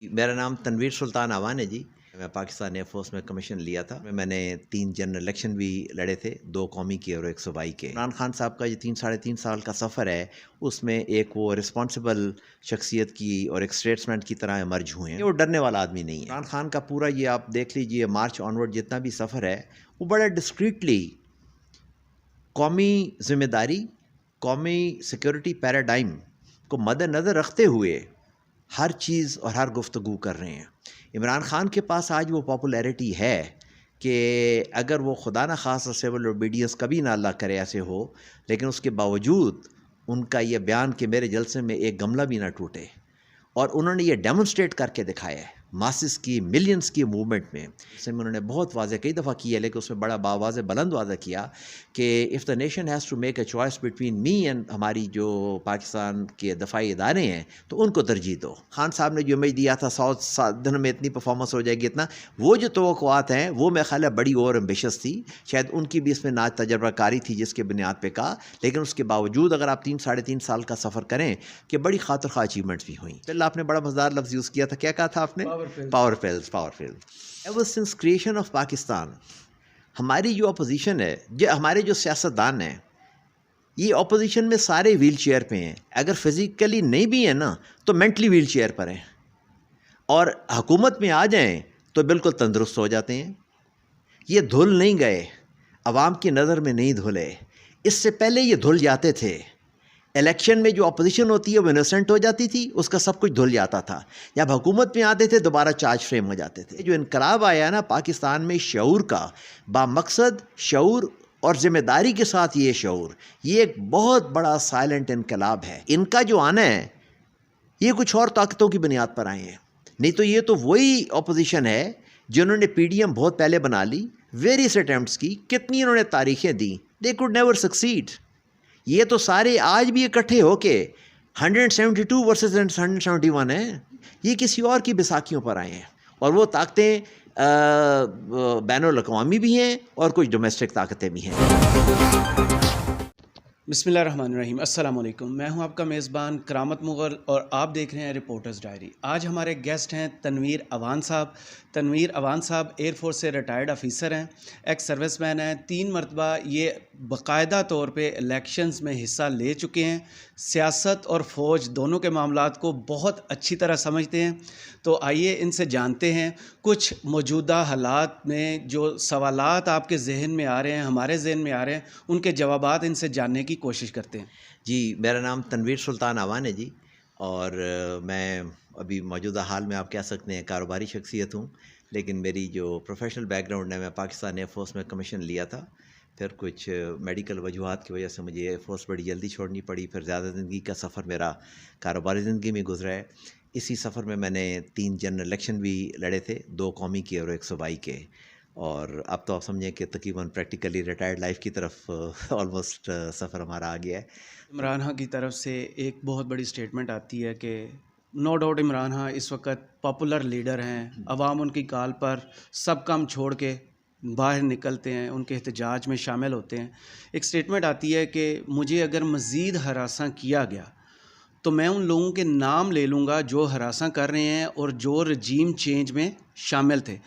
میرا نام تنویر سلطان اعوان ہے جی۔ میں پاکستان ایئر فورس میں کمیشن لیا تھا۔ میں نے 3 جنرل الیکشن بھی لڑے تھے، 2 قومی کے اور 1 صوبائی کے۔ عمران خان صاحب کا یہ 3 سال کا سفر ہے، اس میں ایک وہ رسپانسبل شخصیت کی اور ایک اسٹیٹسمین کی طرح ایمرج ہوئے ہیں۔ وہ ڈرنے والا آدمی نہیں ہے۔ عمران خان کا پورا یہ آپ دیکھ لیجئے مارچ آنورڈ جتنا بھی سفر ہے، وہ بڑا ڈسکریٹلی قومی ذمہ داری، قومی سیکورٹی پیراڈائم کو مد نظر رکھتے ہوئے ہر چیز اور ہر گفتگو کر رہے ہیں۔ عمران خان کے پاس آج وہ پاپولیرٹی ہے کہ اگر وہ خدا نہ خواستہ سول اوبیڈینس کبھی نہ اللہ کرے ایسے ہو، لیکن اس کے باوجود ان کا یہ بیان کہ میرے جلسے میں ایک گملہ بھی نہ ٹوٹے، اور انہوں نے یہ ڈیمونسٹریٹ کر کے دکھایا ہے ماسز کی، ملینز کی موومنٹ میں۔ اس میں انہوں نے بہت واضح کئی دفعہ کیا ہے، لیکن اس میں بڑا باواضح بلند واضح کیا کہ if the nation has to make a choice between me and ہماری جو پاکستان کے دفاعی ادارے ہیں تو ان کو ترجیح دو۔ خان صاحب نے جو امیج دیا تھا 100 دن میں اتنی پرفارمنس ہو جائے گی اتنا، وہ جو توقعات ہیں وہ میں خیال ہے بڑی اور ایمبیشس تھی، شاید ان کی بھی اس میں ناج تجربہ کاری تھی جس کے بنیاد پہ کہا، لیکن اس کے باوجود اگر آپ 3 سال کا سفر کریں کہ بڑی خاطر خواہ اچیومنٹس بھی ہوئیں۔ پھر آپ نے بڑا مزدار لفظ یوز کیا تھا، کیا کہا تھا آپ نے؟ Power feels. Ever since creation of Pakistan ہماری جو اپوزیشن ہے، ہمارے جو سیاستدان ہیں، یہ اپوزیشن میں سارے ویل چیئر پہ ہیں، اگر فزیکلی نہیں بھی ہیں نا تو مینٹلی ویل چیئر پر ہیں، اور حکومت میں آ جائیں تو بالکل تندرست ہو جاتے ہیں۔ یہ دھل نہیں گئے، عوام کی نظر میں نہیں دھلے، اس سے پہلے یہ دھل جاتے تھے۔ الیکشن میں جو اپوزیشن ہوتی ہے وہ انوسنٹ ہو جاتی تھی، اس کا سب کچھ دھل جاتا تھا، جب حکومت میں آتے تھے دوبارہ چارج فریم ہو جاتے تھے۔ جو انقلاب آیا نا پاکستان میں شعور کا، بامقصد شعور اور ذمہ داری کے ساتھ یہ شعور، یہ ایک بہت بڑا سائلنٹ انقلاب ہے۔ ان کا جو آنا ہے یہ کچھ اور طاقتوں کی بنیاد پر آئے ہیں، نہیں تو یہ تو وہی اپوزیشن ہے جنہوں نے پی ڈی ایم بہت پہلے بنا لی، ویریس اٹیمپٹس کی، کتنی انہوں نے تاریخیں دیں، دے کوڈ نیور سکسیڈ۔ یہ تو سارے آج بھی اکٹھے ہو کے 172 ورسز 171 ہیں، یہ کسی اور کی بیساکھیوں پر آئے ہیں، اور وہ طاقتیں بین الاقوامی بھی ہیں اور کچھ ڈومیسٹک طاقتیں بھی ہیں۔ بسم اللہ الرحمن الرحیم۔ السلام علیکم، میں ہوں آپ کا میزبان کرامت مغل اور آپ دیکھ رہے ہیں رپورٹرز ڈائری۔ آج ہمارے گیسٹ ہیں تنویر اعوان صاحب۔ تنویر اعوان صاحب ایئر فورس سے ریٹائرڈ آفیسر ہیں، ایکس سروس مین ہیں، 3 مرتبہ یہ باقاعدہ طور پہ الیکشنز میں حصہ لے چکے ہیں، سیاست اور فوج دونوں کے معاملات کو بہت اچھی طرح سمجھتے ہیں۔ تو آئیے ان سے جانتے ہیں کچھ موجودہ حالات میں جو سوالات آپ کے ذہن میں آ رہے ہیں، ہمارے ذہن میں آ رہے ہیں، ان کے جوابات ان سے جاننے کی کوشش کرتے ہیں۔ جی، میرا نام تنویر سلطان اعوان ہے جی، اور میں ابھی موجودہ حال میں آپ کہہ سکتے ہیں کاروباری شخصیت ہوں، لیکن میری جو پروفیشنل بیک گراؤنڈ ہے، میں پاکستان ایئر فورس میں کمیشن لیا تھا، پھر کچھ میڈیکل وجوہات کی وجہ سے مجھے ایئر فورس بڑی جلدی چھوڑنی پڑی، پھر زیادہ زندگی کا سفر میرا کاروباری زندگی میں گزرا ہے۔ اسی سفر میں نے 3 جنرل الیکشن بھی لڑے تھے، 2 قومی کے اور 1 صوبائی کے، اور اب تو آپ سمجھیں کہ تقریباً پریکٹیکلی ریٹائرڈ لائف کی طرف آلموسٹ سفر ہمارا آ گیا ہے۔ عمران خان کی طرف سے ایک بہت بڑی سٹیٹمنٹ آتی ہے کہ نو ڈاؤٹ عمران خان اس وقت پاپولر لیڈر ہیں، عوام ان کی کال پر سب کام چھوڑ کے باہر نکلتے ہیں، ان کے احتجاج میں شامل ہوتے ہیں۔ ایک سٹیٹمنٹ آتی ہے کہ مجھے اگر مزید ہراساں کیا گیا تو میں ان لوگوں کے نام لے لوں گا جو ہراساں کر رہے ہیں اور جو رجیم چینج میں شامل تھے۔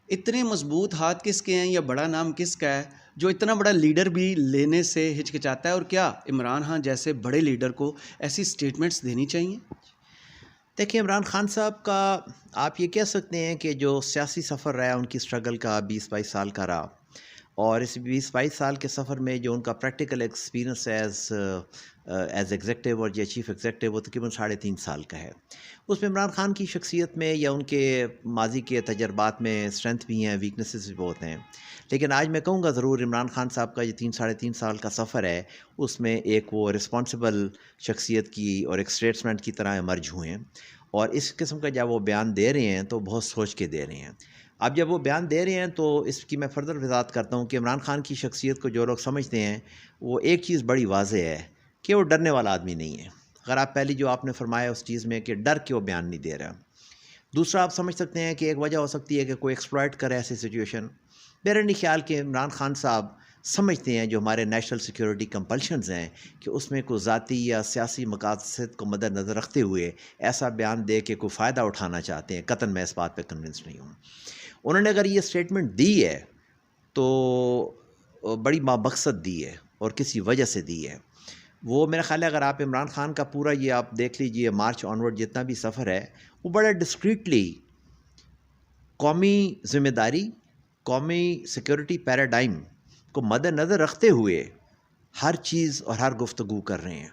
اتنے مضبوط ہاتھ کس کے ہیں یا بڑا نام کس کا ہے جو اتنا بڑا لیڈر بھی لینے سے ہچکچاتا ہے، اور کیا عمران خان جیسے بڑے لیڈر کو ایسی سٹیٹمنٹس دینی چاہیے؟ دیکھیں، عمران خان صاحب کا آپ یہ کہہ سکتے ہیں کہ جو سیاسی سفر رہا ان کی سٹرگل کا 20-22 سال کا رہا، اور اس 20-22 سال کے سفر میں جو ان کا پریکٹیکل ایکسپیرینس ایز ایگزیکٹو اور یا چیف ایگزیکٹو وہ تقریباً 3.5 سال کا ہے۔ اس میں عمران خان کی شخصیت میں یا ان کے ماضی کے تجربات میں اسٹرینتھ بھی ہیں، ویکنیسز بھی بہت ہیں، لیکن آج میں کہوں گا ضرور عمران خان صاحب کا یہ 3 سال کا سفر ہے، اس میں ایک وہ رسپانسبل شخصیت کی اور ایک اسٹیٹسمین کی طرح ایمرج ہوئے ہیں، اور اس قسم کا جب وہ بیان دے رہے ہیں تو بہت سوچ کے دے رہے ہیں۔ اب جب وہ بیان دے رہے ہیں تو اس کی میں فردر وضاحت کرتا ہوں کہ عمران خان کی شخصیت کو جو لوگ سمجھتے ہیں وہ ایک چیز بڑی واضح ہے کہ وہ ڈرنے والا آدمی نہیں ہے۔ اگر آپ پہلی جو آپ نے فرمایا اس چیز میں کہ ڈر کے وہ بیان نہیں دے رہا۔ دوسرا آپ سمجھ سکتے ہیں کہ ایک وجہ ہو سکتی ہے کہ کوئی ایکسپلائٹ کرے ایسی سچویشن۔ میرا نہیں خیال کہ عمران خان صاحب سمجھتے ہیں جو ہمارے نیشنل سیکیورٹی کمپلشنز ہیں کہ اس میں کوئی ذاتی یا سیاسی مقاصد کو مد نظر رکھتے ہوئے ایسا بیان دے کے کوئی فائدہ اٹھانا چاہتے ہیں، قطعاً میں اس بات پہ کنونس نہیں ہوں۔ انہوں نے اگر یہ اسٹیٹمنٹ دی ہے تو بڑی مقصد دی ہے اور کسی وجہ سے دی ہے۔ وہ میرا خیال ہے اگر آپ عمران خان کا پورا یہ آپ دیکھ لیجئے مارچ آنورڈ جتنا بھی سفر ہے وہ بڑا ڈسکریٹلی قومی ذمہ داری، قومی سیکیورٹی پیراڈائم کو مد نظر رکھتے ہوئے ہر چیز اور ہر گفتگو کر رہے ہیں۔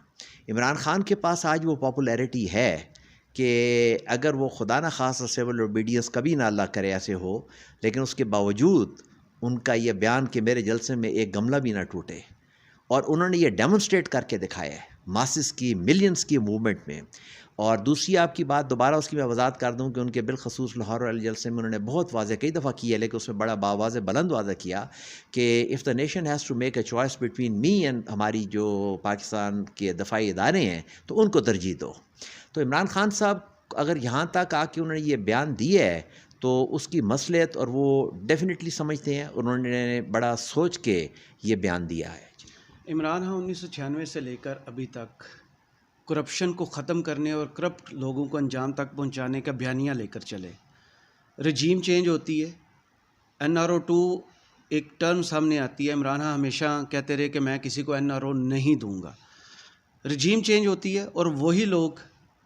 عمران خان کے پاس آج وہ پاپولیرٹی ہے کہ اگر وہ خدا نہ خواستہ سول اوبیڈینس کبھی نہ اللہ کرے ایسے ہو، لیکن اس کے باوجود ان کا یہ بیان کہ میرے جلسے میں ایک گملہ بھی نہ ٹوٹے، اور انہوں نے یہ ڈیمونسٹریٹ کر کے دکھایا ہے ماسز کی، ملینز کی موومنٹ میں۔ اور دوسری آپ کی بات دوبارہ اس کی میں وضاحت کر دوں کہ ان کے بالخصوص لاہور والے جلسے میں انہوں نے بہت واضح کئی دفعہ کیا ہے، لیکن اس میں بڑا باواضح بلند واضح کیا کہ if the nation has to make a choice between me and ہماری جو پاکستان کے دفاعی ادارے ہیں تو ان کو ترجیح دو۔ تو عمران خان صاحب اگر یہاں تک آ کے انہوں نے یہ بیان دیا ہے تو اس کی مصلحت اور وہ ڈیفینیٹلی سمجھتے ہیں، انہوں نے بڑا سوچ کے یہ بیان دیا ہے۔ عمران خان 1996 سے لے کر ابھی تک کرپشن کو ختم کرنے اور کرپٹ لوگوں کو انجام تک پہنچانے کا بیانیہ لے کر چلے۔ رجیم چینج ہوتی ہے، NRO2 ایک ٹرم سامنے آتی ہے، عمران خان ہمیشہ کہتے رہے کہ میں کسی کو NRO نہیں دوں گا۔ رجیم چینج ہوتی ہے اور وہی لوگ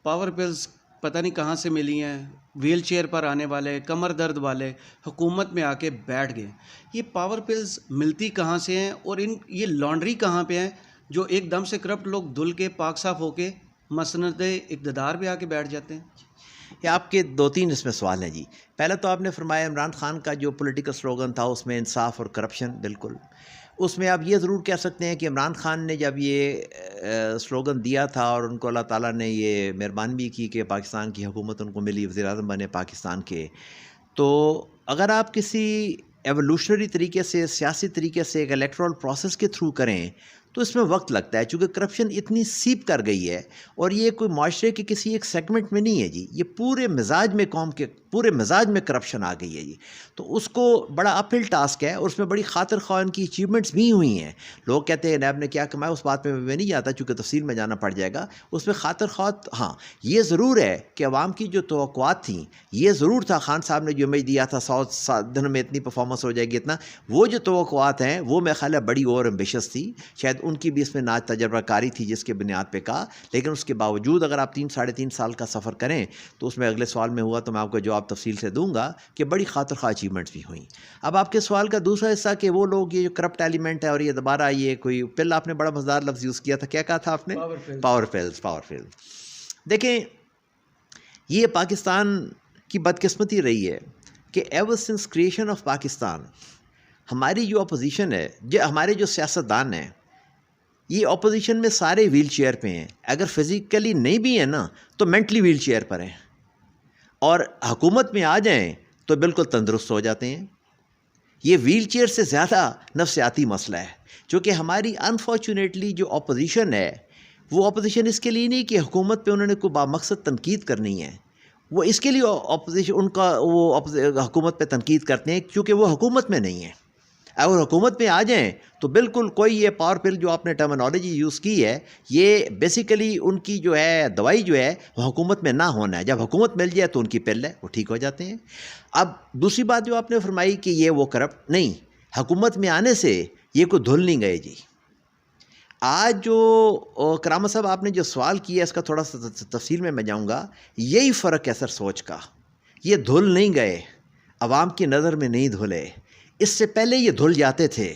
پاور پلز پتہ نہیں کہاں سے ملی ہیں، ویل چیئر پر آنے والے، کمر درد والے حکومت میں آ کے بیٹھ گئے۔ یہ پاور پلز ملتی کہاں سے ہیں اور یہ لانڈری کہاں پہ ہیں جو ایک دم سے کرپٹ لوگ دھل کے پاک صاف ہو کے مسند اقتدار پہ آ کے بیٹھ جاتے ہیں؟ یہ آپ کے 2-3 اس میں سوال ہیں جی۔ پہلے تو آپ نے فرمایا عمران خان کا جو پولیٹیکل سلوگن تھا اس میں انصاف اور کرپشن، بالکل اس میں آپ یہ ضرور کہہ سکتے ہیں کہ عمران خان نے جب یہ سلوگن دیا تھا اور ان کو اللہ تعالیٰ نے یہ مہربانی بھی کی کہ پاکستان کی حکومت ان کو ملی، وزیر اعظم بنے پاکستان کے، تو اگر آپ کسی ایولیوشنری طریقے سے، سیاسی طریقے سے ایک الیکٹرل پروسیس کے تھرو کریں تو اس میں وقت لگتا ہے، چونکہ کرپشن اتنی سیپ کر گئی ہے اور یہ کوئی معاشرے کے کسی ایک سیگمنٹ میں نہیں ہے جی، یہ پورے مزاج میں، قوم کے پورے مزاج میں کرپشن آ گئی ہے جی۔ تو اس کو بڑا اپ ہل ٹاسک ہے اور اس میں بڑی خاطر خواہ ان کی اچیومنٹس بھی ہوئی ہیں۔ لوگ کہتے ہیں نیب نے کیا کمایا، اس بات پہ میں نہیں جاتا چونکہ تفصیل میں جانا پڑ جائے گا۔ اس میں خاطر خواہ ہاں یہ ضرور ہے کہ عوام کی جو توقعات تھیں، یہ ضرور تھا خان صاحب نے جو امیج دیا تھا 100 دنوں میں اتنی پرفارمنس ہو جائے گی اتنا، وہ جو توقعات ہیں وہ میرے خیال ہے بڑی اور ایمبیشس تھی، شاید ان کی بھی اس میں ناج تجربہ کاری تھی جس کے بنیاد پہ کہا، لیکن اس کے باوجود اگر آپ 3-3.5 سال کا سفر کریں تو اس میں اگلے سوال میں ہوا تو میں آپ کو جواب تفصیل سے دوں گا کہ بڑی خاطر خواہ اچیومنٹس بھی ہوئیں۔ اب آپ کے سوال کا دوسرا حصہ کہ وہ لوگ یہ جو کرپٹ ایلیمنٹ ہے اور یہ دوبارہ یہ کوئی پل، آپ نے بڑا مزدار لفظ یوز کیا تھا، کیا کہا تھا آپ نے؟ Power pulls. دیکھیں یہ پاکستان کی بدقسمتی رہی ہے کہ ever since creation of Pakistan ہماری جو اپوزیشن ہے، ہمارے جو سیاستدان ہیں، یہ اپوزیشن میں سارے ویل چیئر پہ ہیں، اگر فزیکلی نہیں بھی ہیں نا تو مینٹلی ویل چیئر پر ہیں، اور حکومت میں آ جائیں تو بالکل تندرست ہو جاتے ہیں۔ یہ ویل چیئر سے زیادہ نفسیاتی مسئلہ ہے، چونکہ ہماری انفارچونیٹلی جو اپوزیشن ہے وہ اپوزیشن اس کے لیے نہیں کہ حکومت پہ انہوں نے کوئی بامقصد تنقید کرنی ہے، وہ اس کے لیے اپوزیشن ان کا وہ حکومت پہ تنقید کرتے ہیں کیونکہ وہ حکومت میں نہیں ہیں۔ اگر حکومت میں آ جائیں تو بالکل کوئی یہ پاور پل جو آپ نے ٹرمینالوجی یوز کی ہے، یہ بیسیکلی ان کی جو ہے دوائی جو ہے وہ حکومت میں نہ ہونا ہے، جب حکومت مل جائے تو ان کی پل ہے، وہ ٹھیک ہو جاتے ہیں۔ اب دوسری بات جو آپ نے فرمائی کہ یہ وہ کرپٹ نہیں، حکومت میں آنے سے یہ کوئی دھل نہیں گئے جی۔ آج جو کرامت صاحب آپ نے جو سوال کیا اس کا تھوڑا سا تفصیل میں جاؤں گا، یہی فرق ہے سر سوچ کا، یہ دھل نہیں گئے، عوام کی نظر میں نہیں دھلے، اس سے پہلے یہ دھل جاتے تھے۔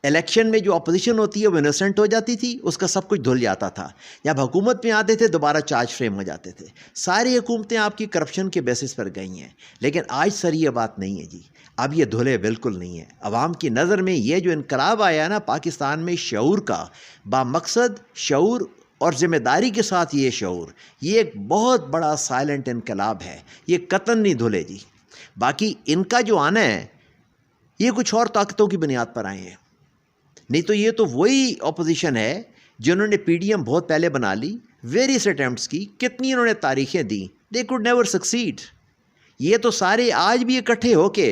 الیکشن میں جو اپوزیشن ہوتی ہے وہ انوسنٹ ہو جاتی تھی، اس کا سب کچھ دھل جاتا تھا، جب حکومت میں آتے تھے دوبارہ چارج فریم ہو جاتے تھے۔ ساری حکومتیں آپ کی کرپشن کے بیسس پر گئی ہیں، لیکن آج سر یہ بات نہیں ہے جی، اب یہ دھلے بالکل نہیں ہے۔ عوام کی نظر میں یہ جو انقلاب آیا نا پاکستان میں شعور کا، بامقصد شعور اور ذمہ داری کے ساتھ یہ شعور، یہ ایک بہت بڑا سائلنٹ انقلاب ہے، یہ قطعاً نہیں دھلے جی۔ باقی ان کا جو آنا ہے یہ کچھ اور طاقتوں کی بنیاد پر آئے ہیں، نہیں تو یہ تو وہی اپوزیشن ہے جنہوں نے پی ڈی ایم بہت پہلے بنا لی، ویریس اٹیمپٹس کی، کتنی انہوں نے تاریخیں دیں، دے کوڈ نیور سکسیڈ۔ یہ تو سارے آج بھی اکٹھے ہو کے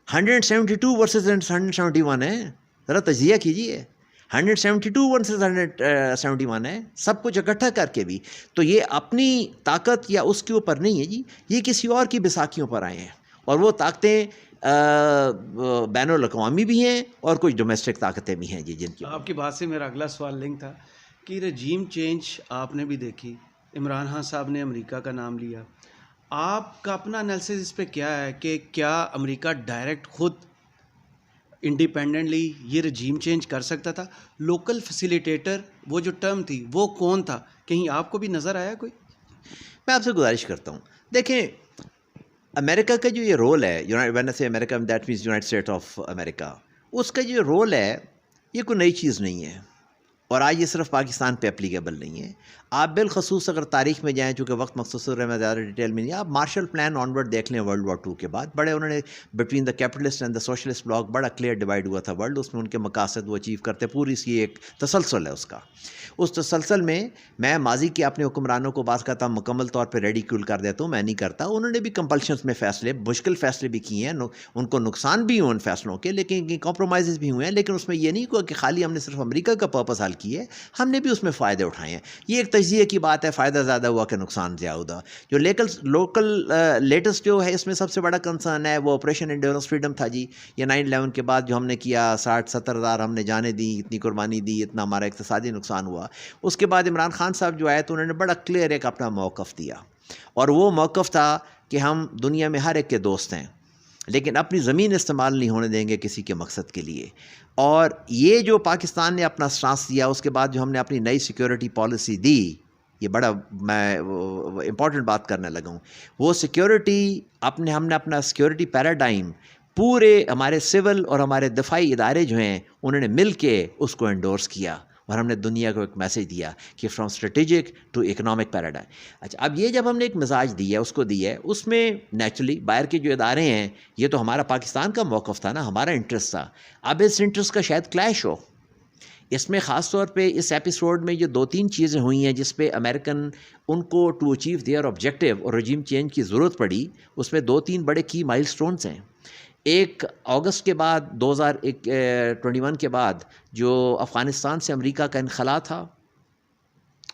172 ورسز 171 ہیں، ذرا تجزیہ کیجیے. 172 ورسز 171 ہے, سب کچھ اکٹھا کر کے بھی. تو یہ اپنی طاقت یا اس کے اوپر نہیں ہے جی, یہ کسی اور کی بیساکھیوں پر آئے ہیں, اور وہ طاقتیں بین الاقوامی بھی ہیں اور کچھ ڈومیسٹک طاقتیں بھی ہیں جی, جن کی. آپ کی بات سے میرا اگلا سوال لنک تھا کہ رجیم چینج آپ نے بھی دیکھی, عمران خان صاحب نے امریکہ کا نام لیا, آپ کا اپنا انالیسس اس پہ کیا ہے کہ کیا امریکہ ڈائریکٹ خود انڈیپینڈنٹلی یہ رجیم چینج کر سکتا تھا؟ لوکل فیسیلیٹیٹر وہ جو ٹرم تھی وہ کون تھا, کہیں آپ کو بھی نظر آیا کوئی؟ میں آپ سے گزارش کرتا ہوں, دیکھیں امریکہ کا جو یہ رول ہے, وین سے امریکہ that means United State of America, اس کا جو رول ہے یہ کوئی نئی چیز نہیں ہے, اور آج یہ صرف پاکستان پہ اپلیکیبل نہیں ہے. آپ بالخصوص اگر تاریخ میں جائیں, چونکہ وقت مختصر ہے, میں زیادہ ڈیٹیل میں نہیں, آپ مارشل پلان آنورڈ دیکھ لیں ورلڈ وار 2 کے بعد, بڑے انہوں نے between the capitalist and the socialist block بڑا کلیئر ڈیوائڈ ہوا تھا ورلڈ, اس میں ان کے مقاصد وہ اچیو کرتے, پوری سی ایک تسلسل ہے اس کا. اس تسلسل میں ماضی کے اپنے حکمرانوں کو بعض کہتا ہوں مکمل طور پہ ریڈیکیول کر دیتا ہوں, میں نہیں کرتا. انہوں نے بھی کمپلشنز میں فیصلے, مشکل فیصلے بھی کیے ہیں, ان کو نقصان بھی ہوئے ان فیصلوں کے, لیکن کمپرومائزز بھی ہوئے ہیں. لیکن اس میں یہ نہیں ہوا کہ خالی ہم نے صرف امریکہ کا پرپس حل کی ہے, ہم نے بھی اس میں فائدے اٹھائے ہیں. یہ ایک تجزیے کی بات ہے, فائدہ زیادہ ہوا کہ نقصان زیادہ. جو لوکل لیٹسٹ جو ہے اس میں سب سے بڑا کنسرن ہے وہ آپریشن انڈیورنس فریڈم تھا جی. یہ 9/11 کے بعد جو ہم نے کیا, 60-70 ہزار ہم نے جانیں دی, اتنی قربانی دی, اتنا ہمارا اقتصادی نقصان ہوا. اس کے بعد عمران خان صاحب جو آئے تو انہوں نے بڑا کلیئر ایک اپنا موقف دیا, اور وہ موقف تھا کہ ہم دنیا میں ہر ایک کے دوست ہیں, لیکن اپنی زمین استعمال نہیں ہونے دیں گے کسی کے مقصد کے لیے. اور یہ جو پاکستان نے اپنا سٹانس دیا, اس کے بعد جو ہم نے اپنی نئی سیکیورٹی پالیسی دی, یہ بڑا میں امپورٹنٹ بات کرنے لگا ہوں. وہ سیکیورٹی ہم نے اپنا سیکیورٹی پیراڈائم پورے ہمارے سول اور ہمارے دفاعی ادارے جو ہیں انہوں نے مل کے اس کو انڈورس کیا, اور ہم نے دنیا کو ایک میسیج دیا کہ from strategic to economic paradigm. اچھا, اب یہ جب ہم نے ایک مزاج دیا, اس کو دیا ہے, اس میں نیچرلی باہر کے جو ادارے ہیں, یہ تو ہمارا پاکستان کا موقف تھا نا, ہمارا انٹرسٹ تھا. اب اس انٹرسٹ کا شاید کلیش ہو. اس میں خاص طور پہ اس ایپیسوڈ میں جو 2-3 چیزیں ہوئی ہیں جس پہ امریکن ان کو ٹو اچیو دیئر آبجیکٹیو اور رجیم چینج کی ضرورت پڑی, اس میں 2-3 بڑے کی مائل سٹونز ہیں. ایک اگست کے بعد 2021 کے بعد جو افغانستان سے امریکہ کا انخلا تھا,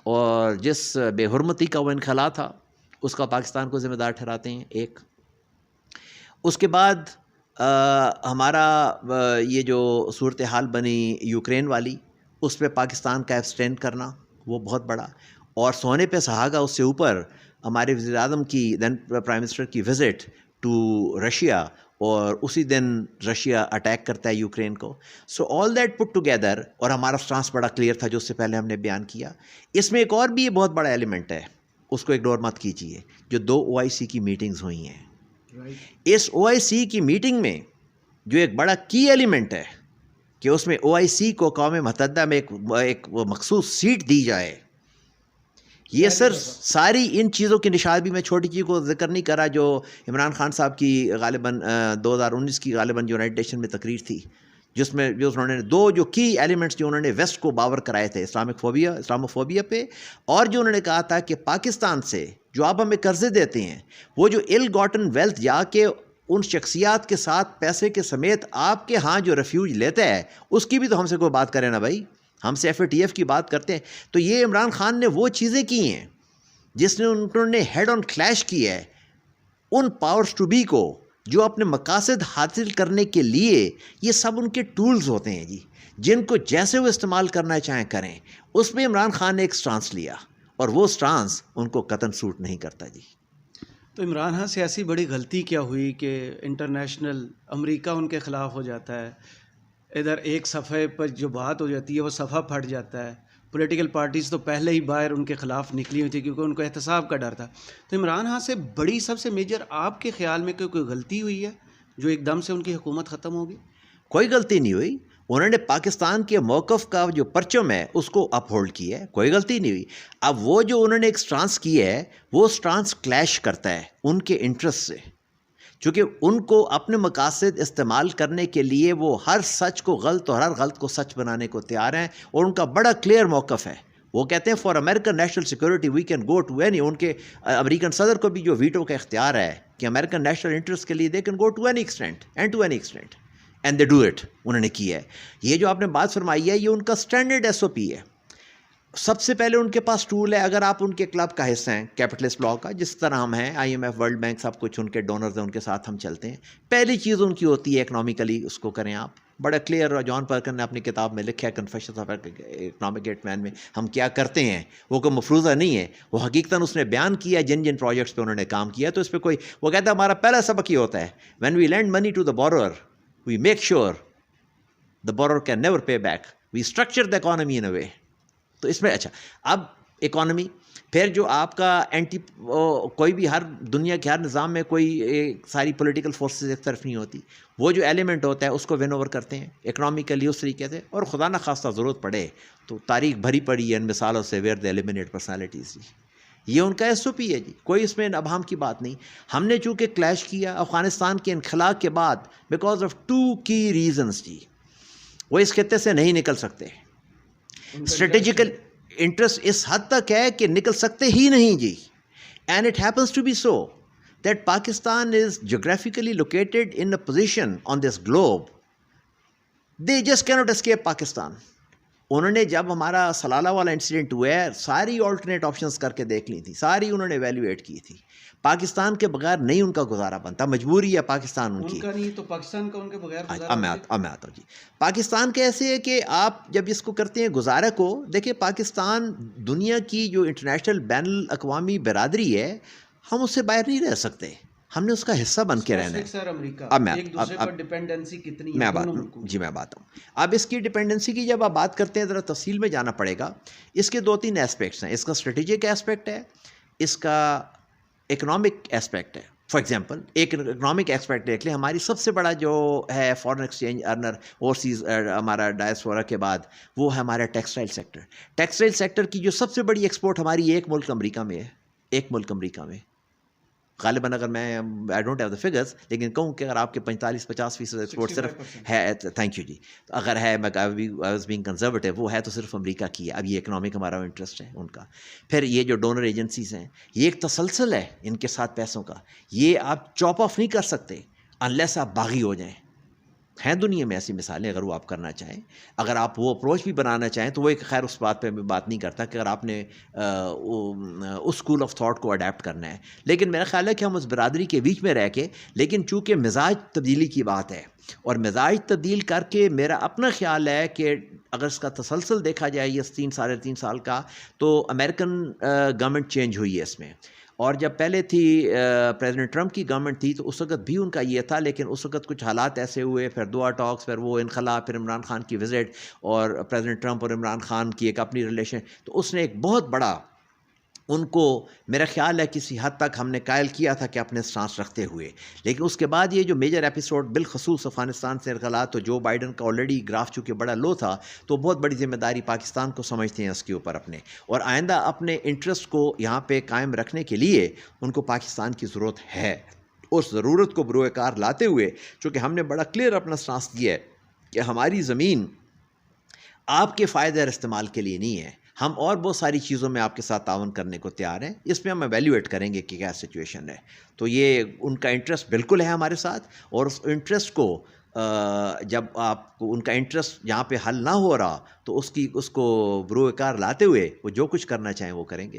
اور جس بے حرمتی کا وہ انخلا تھا, اس کا پاکستان کو ذمہ دار ٹھہراتے ہیں. ایک اس کے بعد ہمارا یہ جو صورتحال بنی یوکرین والی, اس پہ پاکستان کا ایبسٹین کرنا وہ بہت بڑا, اور سونے پہ سہاگا اس سے اوپر ہمارے وزیر اعظم کی دین پرائم منسٹر کی وزٹ ٹو رشیا, اور اسی دن رشیا اٹیک کرتا ہے یوکرین کو. سو آل دیٹ پٹ ٹوگیدر, اور ہمارا سٹانس بڑا کلیئر تھا جو اس سے پہلے ہم نے بیان کیا. اس میں ایک اور بھی بہت بڑا ایلیمنٹ ہے, اس کو اگنور مت کیجیے, جو 2 OIC کی میٹنگز ہوئی ہیں. اس OIC کی میٹنگ میں جو ایک بڑا کی ایلیمنٹ ہے کہ اس میں OIC کو اقوام متحدہ میں ایک مخصوص سیٹ دی جائے, یہ سر ساری ان چیزوں کی نشان بھی, میں چھوٹی چیز کو ذکر نہیں کر رہا, جو عمران خان صاحب کی غالباً 2019 کی غالباً یونائٹڈ نیشن میں تقریر تھی, جس میں جو انہوں نے 2 جو کی ایلیمنٹس جو انہوں نے ویسٹ کو باور کرائے تھے, اسلاموفوبیا پہ, اور جو انہوں نے کہا تھا کہ پاکستان سے جو آپ ہمیں قرضے دیتے ہیں, وہ جو ایل گاٹن ویلتھ جا کے ان شخصیات کے ساتھ پیسے کے سمیت آپ کے ہاں جو ریفیوج لیتا ہے, اس کی بھی تو ہم سے کوئی بات کرے نا بھائی, ہم سے FATF کی بات کرتے ہیں. تو یہ عمران خان نے وہ چیزیں کی ہیں جس نے انہوں نے ہیڈ آن کلیش کی ہے ان پاورز ٹو بی کو, جو اپنے مقاصد حاصل کرنے کے لیے, یہ سب ان کے ٹولز ہوتے ہیں جی, جن کو جیسے وہ استعمال کرنا چاہیں کریں. اس میں عمران خان نے ایک سٹانس لیا, اور وہ سٹانس ان کو قطعاً سوٹ نہیں کرتا جی. تو عمران خان سے ایسی بڑی غلطی کیا ہوئی کہ انٹرنیشنل امریکہ ان کے خلاف ہو جاتا ہے, ادھر ایک صفحے پر جو بات ہو جاتی ہے وہ صفحہ پھٹ جاتا ہے, پولیٹیکل پارٹیز تو پہلے ہی باہر ان کے خلاف نکلی ہوئی تھی کیونکہ ان کو احتساب کا ڈر تھا. تو عمران خان سے بڑی سب سے میجر آپ کے خیال میں کوئی غلطی ہوئی ہے جو ایک دم سے ان کی حکومت ختم ہوگی؟ کوئی غلطی نہیں ہوئی, انہوں نے پاکستان کے موقف کا جو پرچم ہے اس کو اپ ہولڈ کیا ہے, کوئی غلطی نہیں ہوئی. اب وہ جو انہوں نے ایک سٹانس کی ہے, وہ سٹانس کلیش کرتا ہے ان کے انٹرسٹ سے, چونکہ ان کو اپنے مقاصد استعمال کرنے کے لیے وہ ہر سچ کو غلط اور ہر غلط کو سچ بنانے کو تیار ہیں, اور ان کا بڑا کلیئر موقف ہے. وہ کہتے ہیں for American national security we can go to any, ان کے امریکن صدر کو بھی جو ویٹو کا اختیار ہے کہ امریکن نیشنل انٹرسٹ کے لیے they can go to any extent and to any extent. And they do it. انہوں نے کیا ہے. یہ جو آپ نے بات فرمائی ہے یہ ان کا اسٹینڈرڈ ایس او پی ہے. سب سے پہلے ان کے پاس ٹول ہے. اگر آپ ان کے کلب کا حصہ ہیں کیپٹلسٹ بلاک کا, جس طرح ہم ہیں, I M F, world bank, سب کچھ ان کے ڈونرز ہیں, ان کے ساتھ ہم چلتے ہیں. پہلی چیز ان کی ہوتی ہے اکنامکلی اس کو کریں آپ. بڑا کلیئر جان پرکر نے اپنی کتاب میں لکھا ہے کنفیشنز آف اکنامک ہٹ مین میں ہم کیا کرتے ہیں. وہ کوئی مفروضہ نہیں ہے, وہ حقیقتاً اس نے بیان کیا جن جن پروجیکٹس پہ انہوں نے کام کیا. تو اس پہ کوئی, وہ کہتا ہے ہمارا پہلا سبق یہ ہوتا ہے, when we lend money to the borrower we make sure the borrower can never pay back, we structure the economy in a way. تو اس میں اچھا, اب اکانومی, پھر جو آپ کا اینٹی, کوئی بھی ہر دنیا کے ہر نظام میں کوئی ساری پولیٹیکل فورسز ایک طرف نہیں ہوتی. وہ جو ایلیمنٹ ہوتا ہے اس کو ون اوور کرتے ہیں اکنامکلی اس طریقے سے. اور خدا نہ خواستہ ضرورت پڑے تو تاریخ بھری پڑی ہے ان مثالوں سے, ویئر دے ایلیمنیٹ پرسنالٹیز. یہ ان کا ایس او پی ہے جی, کوئی اس میں ابہام کی بات نہیں. ہم نے چونکہ کلیش کیا افغانستان کے انخلا کے بعد بیکاز آف 2 کی ریزنس جی, وہ اس خطے سے نہیں نکل سکتے. اسٹریٹجیکل انٹرسٹ اس حد تک ہے کہ نکل سکتے ہی نہیں جی. And it happens to be so that Pakistan is geographically located in a position on this globe, they just can't escape Pakistan. انہوں نے جب ہمارا سلالہ والا انسیڈنٹ ہوا ہے ساری آلٹرنیٹ آپشنز کر کے دیکھ لی تھی, ساری انہوں نے ایویلویٹ کی تھی. پاکستان کے بغیر نہیں ان کا گزارا بنتا, مجبوری ہے پاکستان ان کی. ان کا نہیں تو پاکستان کا ان کے بغیر گزارا. اب میں آتا ہوں جی. پاکستان کے ایسے ہے کہ آپ جب اس کو کرتے ہیں گزارا کو, دیکھیں پاکستان دنیا کی جو انٹرنیشنل بین الاقوامی برادری ہے, ہم اس سے باہر نہیں رہ سکتے, ہم نے اس کا حصہ بن کے رہنا ہے. اب میں بات ہوں. اب اس کی ڈپینڈنسی کی جب آپ بات کرتے ہیں ذرا تفصیل میں جانا پڑے گا. اس کے 2-3 ایسپیکٹس ہیں. اس کا اسٹریٹجک ایسپیکٹ ہے, اس کا اکنامک ایسپیکٹ ہے. فار ایگزامپل ایک اکنامک ایسپیکٹ دیکھ لیں, ہماری سب سے بڑا جو ہے فارن ایکسچینج ارنر اوورسیز ہمارا ڈائسپورا کے بعد, وہ ہے ہمارا ٹیکسٹائل سیکٹر. ٹیکسٹائل سیکٹر کی جو سب سے بڑی ایکسپورٹ ہماری ایک ملک امریکہ میں ہے, ایک ملک امریکہ میں غالباً, اگر میں I don't have the figures, لیکن کہوں کہ اگر آپ کے 45-50% ایکسپورٹ صرف ہے, تھینک یو جی, اگر ہے, میں آئی واز بینگ کنزرویٹیو, وہ ہے تو صرف امریکہ کی ہے. اب یہ اکنامک ہمارا انٹرسٹ ہے ان کا. پھر یہ جو ڈونر ایجنسیز ہیں, یہ ایک تسلسل ہے ان کے ساتھ پیسوں کا, یہ آپ چاپ آف نہیں کر سکتے انلیس آپ باغی ہو جائیں. ہیں دنیا میں ایسی مثالیں, اگر وہ آپ کرنا چاہیں, اگر آپ وہ اپروچ بھی بنانا چاہیں تو وہ ایک خیر اس بات پہ میں بات نہیں کرتا کہ اگر آپ نے اس اسکول آف تھاٹ کو اڈیپٹ کرنا ہے. لیکن میرا خیال ہے کہ ہم اس برادری کے بیچ میں رہ کے, لیکن چونکہ مزاج تبدیلی کی بات ہے, اور مزاج تبدیل کر کے میرا اپنا خیال ہے کہ اگر اس کا تسلسل دیکھا جائے یہ 3-3.5 سال کا, تو امریکن گورنمنٹ چینج ہوئی ہے اس میں. اور جب پہلے تھی پریزیڈنٹ ٹرمپ کی گورنمنٹ تھی تو اس وقت بھی ان کا یہ تھا, لیکن اس وقت کچھ حالات ایسے ہوئے, پھر دعا ٹاکس, پھر وہ انخلا, پھر عمران خان کی وزٹ, اور پریزیڈنٹ ٹرمپ اور عمران خان کی ایک اپنی ریلیشن, تو اس نے ایک بہت بڑا ان کو میرا خیال ہے کسی حد تک ہم نے قائل کیا تھا کہ اپنے سٹانس رکھتے ہوئے. لیکن اس کے بعد یہ جو میجر ایپیسوڈ بالخصوص افغانستان سے انخلا, تو جو بائیڈن کا آلریڈی گراف چونکہ بڑا لو تھا, تو بہت بڑی ذمہ داری پاکستان کو سمجھتے ہیں اس کے اوپر اپنے, اور آئندہ اپنے انٹرسٹ کو یہاں پہ قائم رکھنے کے لیے ان کو پاکستان کی ضرورت ہے. اس ضرورت کو بروئے کار لاتے ہوئے, چونکہ ہم نے بڑا کلیئر اپنا سٹانس دیا ہے کہ ہماری زمین آپ کے فائدے اور استعمال کے لیے نہیں ہے, ہم اور بہت ساری چیزوں میں آپ کے ساتھ تعاون کرنے کو تیار ہیں. اس میں ہم ایویلیویٹ کریں گے کہ کیا سچویشن ہے. تو یہ ان کا انٹرسٹ بالکل ہے ہمارے ساتھ, اور اس انٹرسٹ کو جب آپ کو ان کا انٹرسٹ جہاں پہ حل نہ ہو رہا, تو اس کو بروئے کار لاتے ہوئے وہ جو کچھ کرنا چاہیں وہ کریں گے.